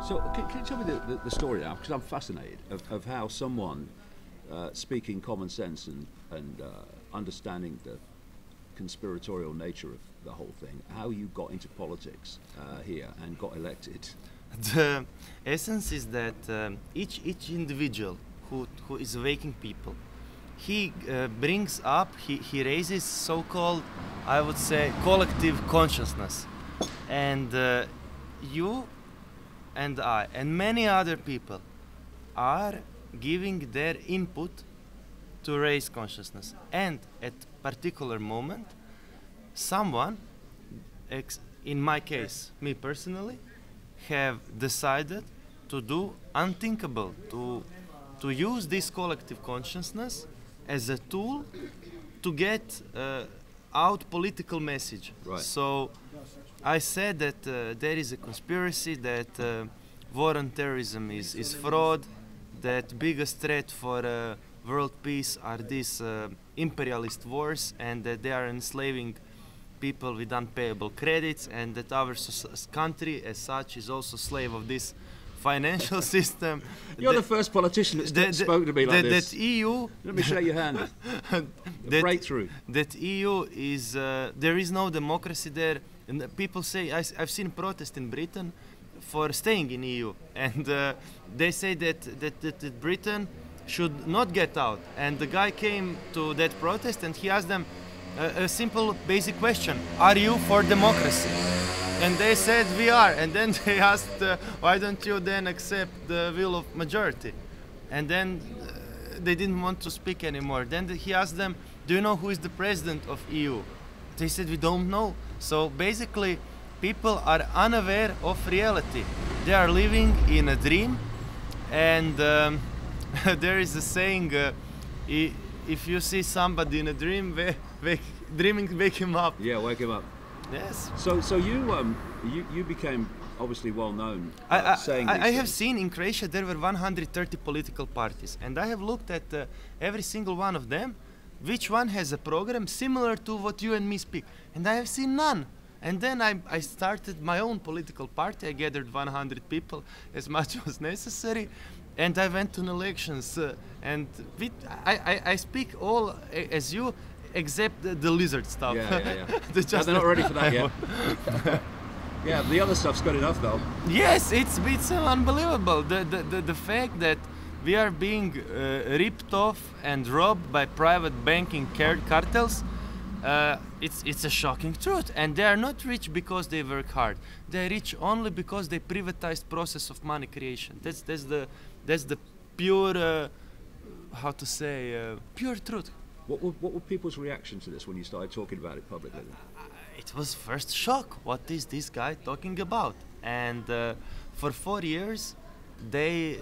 So can you tell me the story now? Because I'm fascinated of how someone speaking common sense and understanding the conspiratorial nature of the whole thing, how you got into politics here and got elected. The essence is that each individual who is waking people, he brings up, he raises so-called, I would say, collective consciousness. And you and I and many other people are giving their input to raise consciousness. And at particular moment, someone, in my case, me personally, have decided to do unthinkable, to use this collective consciousness as a tool to get out political message. Right. So I said that there is a conspiracy, that war on terrorism is fraud, that biggest threat for world peace are these imperialist wars, and that they are enslaving people with unpayable credits, and that our country as such is also slave of this financial system. You're the first politician that's spoken to me like this. That EU... Let me shake your hand. The breakthrough. That EU is... there is no democracy there. And people say... I've seen protests in Britain for staying in EU. And they say that Britain should not get out. And the guy came to that protest and he asked them a simple basic question: are you for democracy? And they said we are. And then they asked, why don't you then accept the will of majority? And then they didn't want to speak anymore. Then he asked them, do you know who is the president of EU? They said, we don't know. So basically people are unaware of reality. They are living in a dream. And there is a saying, if you see somebody in a dream, wake him up. Yeah, wake him up. Yes. So you became obviously well known. Saying I have seen in Croatia there were 130 political parties, and I have looked at every single one of them, which one has a program similar to what you and me speak, and I have seen none. And then I started my own political party. I gathered 100 people, as much as necessary, and I went to elections. And I speak all as you, except the lizard stuff. Yeah. They're not ready for that yet. Yeah, the other stuff's good enough though. Yes, it's unbelievable. The fact that we are being ripped off and robbed by private banking cartels, it's a shocking truth. And they are not rich because they work hard. They are rich only because they privatized process of money creation. That's the pure, how to say, pure truth. What were people's reaction to this when you started talking about it publicly? It was first shock. What is this guy talking about? And for 4 years, they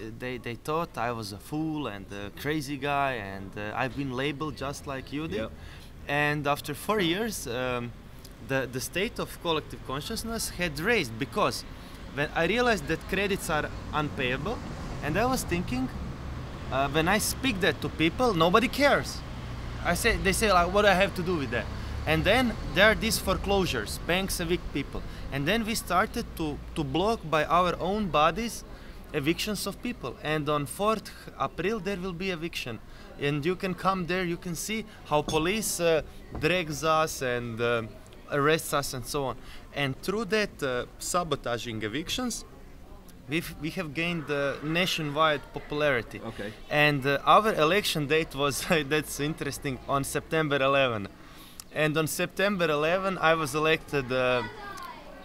thought I was a fool and a crazy guy, and I've been labeled just like you did. Yep. And after 4 years, the state of collective consciousness had raised, because when I realized that credits are unpayable, and I was thinking, when I speak that to people, nobody cares. They say, like, what do I have to do with that? And then there are these foreclosures, banks evict people. And then we started to block by our own bodies evictions of people. And on 4th April there will be eviction. And you can come there, you can see how police drags us and arrests us and so on. And through that sabotaging evictions, we have gained nationwide popularity. Okay. And our election date was, that's interesting, on September 11. And on September 11 I was elected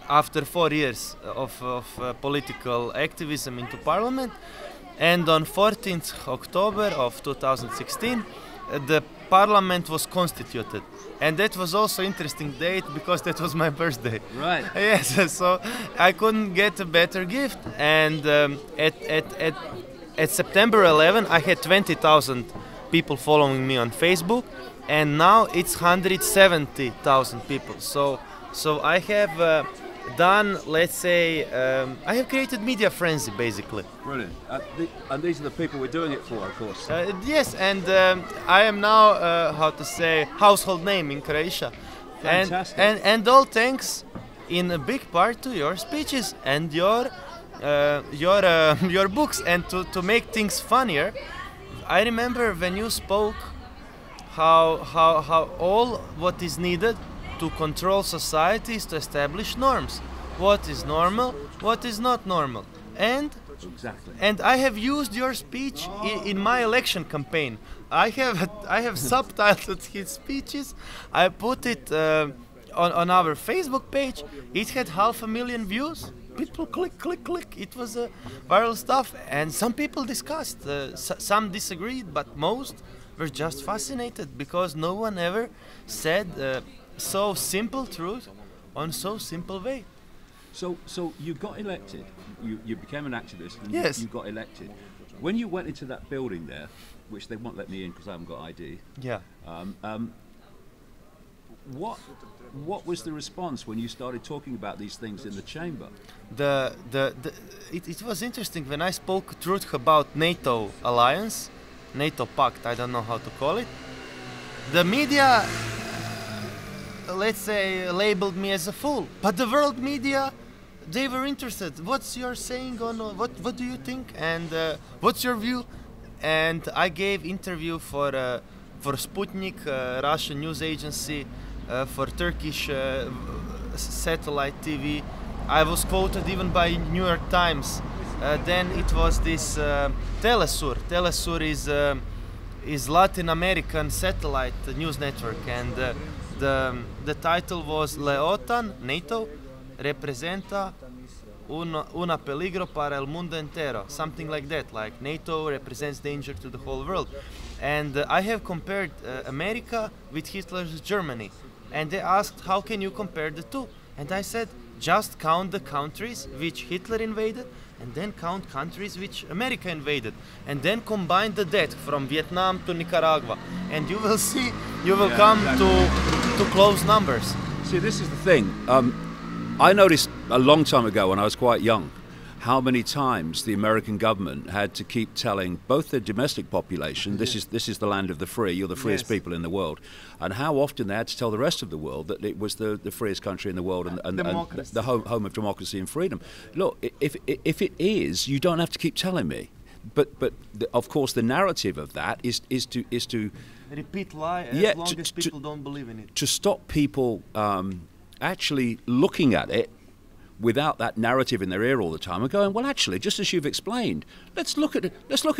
after 4 years of political activism into parliament. And on 14th October of 2016 the parliament was constituted. And that was also interesting date because that was my birthday. Right. Yes, so I couldn't get a better gift. And at September 11 I had 20,000 people following me on Facebook, and now it's 170,000 people. So I have done, let's say, I have created media frenzy basically. Brilliant. And these are the people we're doing it for, of course. Yes, and I am now, how to say, household name in Croatia. Fantastic. And all thanks in a big part to your speeches and your your books. And to make things funnier, I remember when you spoke how all what is needed to control society is to establish norms. What is normal, what is not normal. And Exactly. and I have used your speech in my election campaign. I have subtitled his speeches. I put it on our Facebook page. It had 500,000 views. People click. It was viral stuff, and some people discussed. Some disagreed, but most were just fascinated because no one ever said so simple truth on so simple way. So you got elected. You became an activist. And Yes. You got elected. When you went into that building there, which they won't let me in because I haven't got ID. Yeah. What was the response when you started talking about these things in the chamber? It was interesting when I spoke truth about NATO alliance, NATO pact. I don't know how to call it. The media, let's say, labeled me as a fool, but the world media, they were interested. What's your saying on what do you think, and what's your view? And I gave interview for Sputnik, Russian news agency, for Turkish satellite TV. I was quoted even by New York Times. Then it was this Telesur. Telesur is Latin American satellite news network, and the title was "Leotan NATO representa una peligro para el mundo entero," something like that. Like NATO represents danger to the whole world. And I have compared America with Hitler's Germany, and they asked, how can you compare the two? And I said, just count the countries which Hitler invaded, and then count countries which America invaded, and then combine the death from Vietnam to Nicaragua, and you will see, you will come to close numbers. See, this is the thing. I noticed a long time ago when I was quite young how many times the American government had to keep telling both the domestic population, this is the land of the free, you're the freest Yes. people in the world, and how often they had to tell the rest of the world that it was the freest country in the world and the home of democracy and freedom. Look, if it is, you don't have to keep telling me. But of course the narrative of that is to Repeat lie Yeah, as long to- as people don't believe in it. to stop people actually looking at it without that narrative in their ear all the time and going, well, actually, just as you've explained, let's look at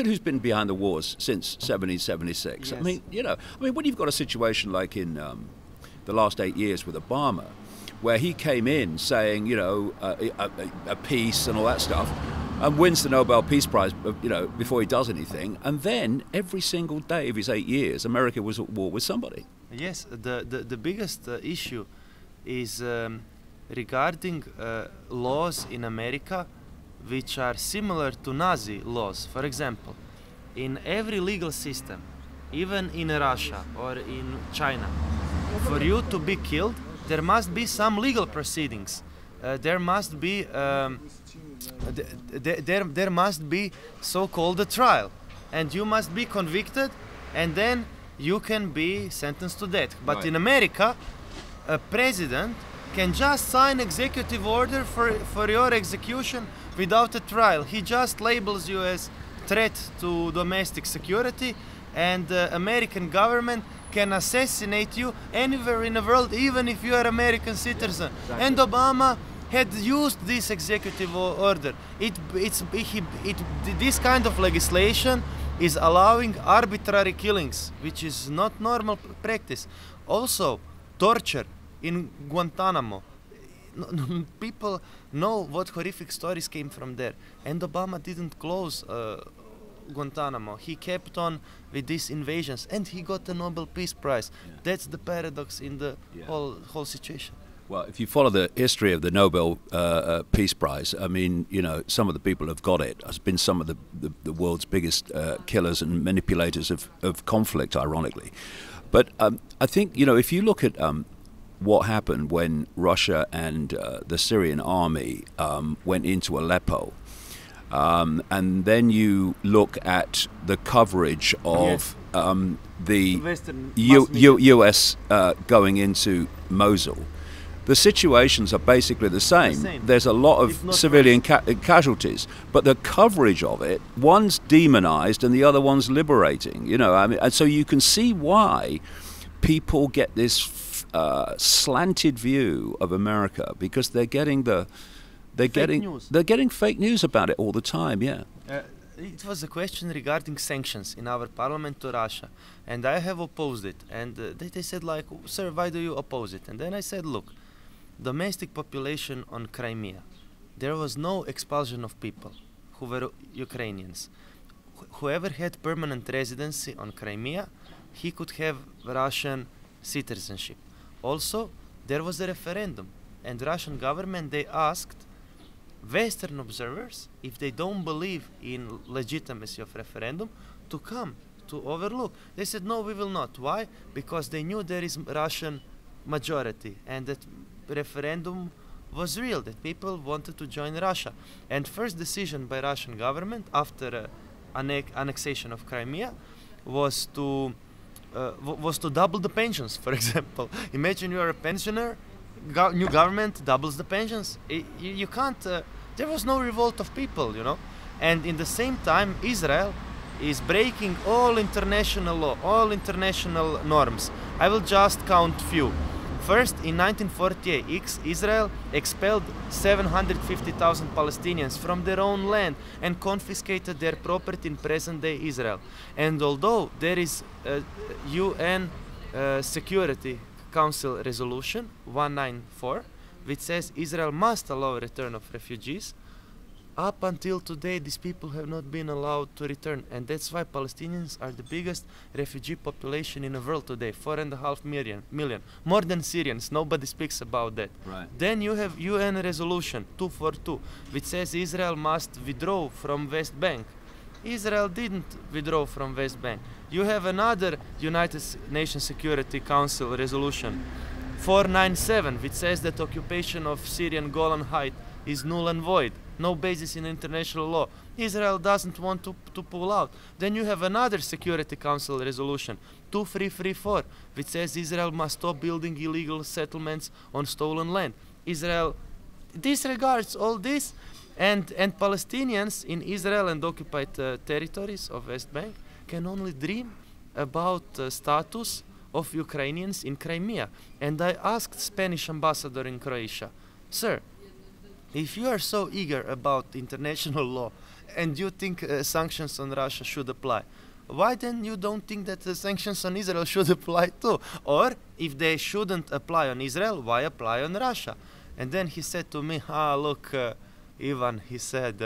who's been behind the wars since 1776. Yes. I mean, when you've got a situation like in the last 8 years with Obama, where he came in saying, a peace and all that stuff, and wins the Nobel Peace Prize, before he does anything, and then every single day of his 8 years, America was at war with somebody. Yes, the biggest issue is regarding laws in America which are similar to Nazi laws. For example, in every legal system, even in Russia or in China, for you to be killed, there must be some legal proceedings. There must be there must be so-called a trial, and you must be convicted, and then you can be sentenced to death. But Right. in America, a president can just sign executive order for your execution without a trial. He just labels you as threat to domestic security, and the American government can assassinate you anywhere in the world, even if you are American citizen. Exactly. And Obama had used this executive order. This kind of legislation is allowing arbitrary killings, which is not normal practice. Also, torture in Guantanamo. People know what horrific stories came from there. And Obama didn't close Guantanamo. He kept on with these invasions, and he got the Nobel Peace Prize. Yeah. That's the paradox in the whole situation. Well, if you follow the history of the Nobel Peace Prize, I mean, some of the people who have got it has been some of the world's biggest killers and manipulators of conflict, ironically. But I think, if you look at what happened when Russia and the Syrian army went into Aleppo, and then you look at the coverage of the Western U.S. Going into Mosul, the situations are basically the same. There's a lot of civilian casualties, but the coverage of it, one's demonized and the other one's liberating. You know, I mean, and so you can see why people get this slanted view of America, because they're getting fake news about it all the time. Yeah. It was a question regarding sanctions in our parliament to Russia, and I have opposed it. And they said, like, sir, why do you oppose it? And then I said, look, domestic population on Crimea, there was no expulsion of people who were Ukrainians. Whoever had permanent residency on Crimea, he could have Russian citizenship. Also, there was a referendum, and Russian government, they asked Western observers, if they don't believe in legitimacy of referendum, to come to overlook. They said, no, we will not. Why? Because they knew there is Russian majority and that referendum was real, that people wanted to join Russia. And first decision by Russian government after annexation of Crimea was to double the pensions, for example. Imagine you are a pensioner, new government doubles the pensions. You can't, there was no revolt of people, you know. And in the same time, Israel is breaking all international law, all international norms. I will just count few. First, in 1948, Israel expelled 750,000 Palestinians from their own land and confiscated their property in present-day Israel. And although there is a UN Security Council resolution 194, which says Israel must allow return of refugees, up until today these people have not been allowed to return, and that's why Palestinians are the biggest refugee population in the world today, 4.5 million, more than Syrians. Nobody speaks about that. Right. Then you have UN resolution 242, which says Israel must withdraw from West Bank. Israel didn't withdraw from West Bank. You have another United Nations Security Council resolution 497, which says that occupation of Syrian Golan Heights is null and void. No basis in international law. Israel doesn't want to pull out. Then you have another Security Council resolution 2334, which says Israel must stop building illegal settlements on stolen land. Israel disregards all this, and Palestinians in Israel and occupied territories of West Bank can only dream about status of Ukrainians in Crimea. And I asked Spanish ambassador in Croatia, sir, if you are so eager about international law and you think sanctions on Russia should apply, why then you don't think that the sanctions on Israel should apply too? Or if they shouldn't apply on Israel, why apply on Russia? And then he said to me, look, Ivan, he said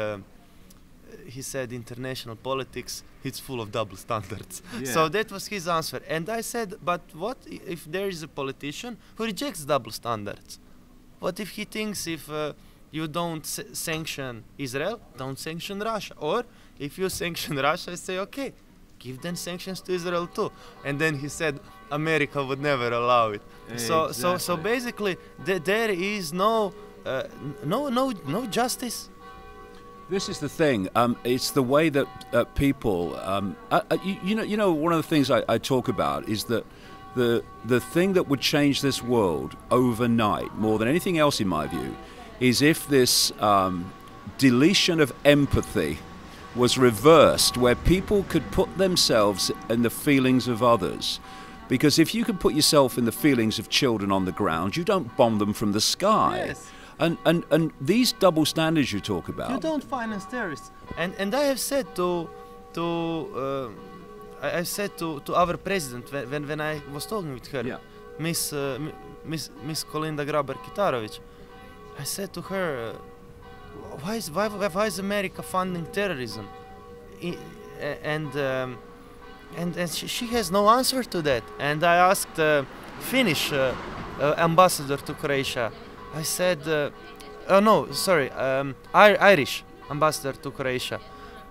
international politics, it's full of double standards. Yeah. So that was his answer. And I said, but what if there is a politician who rejects double standards? What if he thinks if you don't sanction Israel, don't sanction Russia? Or if you sanction Russia, say, okay, give them sanctions to Israel too. And then he said, America would never allow it. Exactly. So basically, there is no justice. This is the thing. It's the way that people, you know, one of the things I talk about is that the thing that would change this world overnight, more than anything else, in my view, is if this deletion of empathy was reversed, where people could put themselves in the feelings of others. Because if you can put yourself in the feelings of children on the ground, you don't bomb them from the sky. Yes. And these double standards you talk about. You don't finance terrorists. And I have said to our president when I was talking with her, yeah. Miss Kolinda Grabar-Kitarovic, I said to her, why is America funding terrorism? And she has no answer to that. And I asked Finnish ambassador to Croatia. I said, Irish ambassador to Croatia.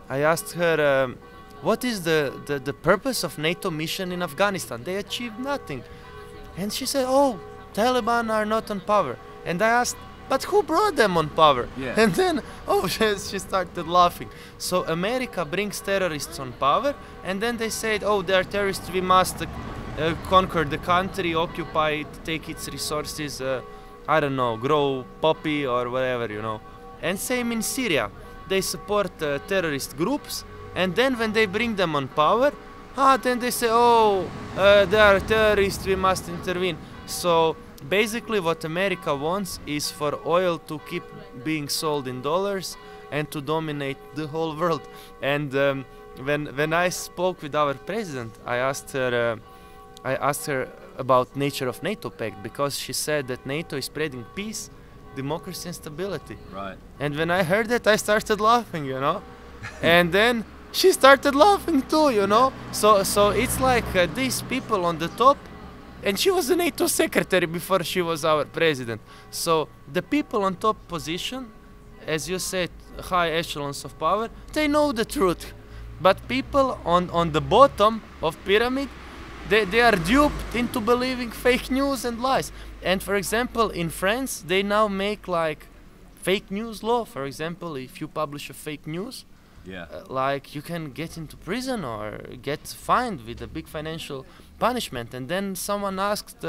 I asked her, what is the purpose of NATO mission in Afghanistan? They achieved nothing. And she said, Taliban are not on power. And I asked, but who brought them on power? Yeah. And then, she started laughing. So America brings terrorists on power, and then they said, they are terrorists, we must conquer the country, occupy it, take its resources, I don't know, grow poppy or whatever, you know. And same in Syria. They support terrorist groups, and then when they bring them on power, then they say, oh, they are terrorists, we must intervene. So basically what America wants is for oil to keep being sold in dollars and to dominate the whole world. And when I spoke with our president, I asked her about nature of NATO pact, because she said that NATO is spreading peace, democracy and stability. Right. And when I heard that, I started laughing, you know. And then she started laughing too, you know. So it's like these people on the top, and she was a NATO secretary before she was our president. So the people on top position, as you said, high echelons of power, they know the truth. But people on the bottom of pyramid, they are duped into believing fake news and lies. And for example, in France, they now make like fake news law. For example, if you publish a fake news, like you can get into prison or get fined with a big financial punishment. And then someone asked,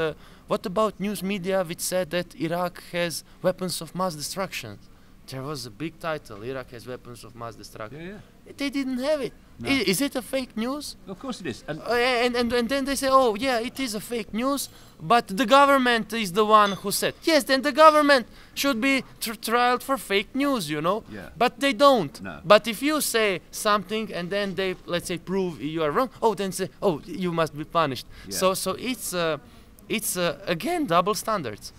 what about news media which said that Iraq has weapons of mass destruction? There was a big title, Iraq has weapons of mass destruction. They didn't have it. No. Is it a fake news? Of course it is. And then they say, oh yeah, it is a fake news, but the government is the one who said. Yes, then the government should be trialed for fake news, you know. Yeah. But they don't. No. But if you say something and then they, let's say, prove you are wrong, then say, oh, you must be punished. Yeah. So it's again double standards.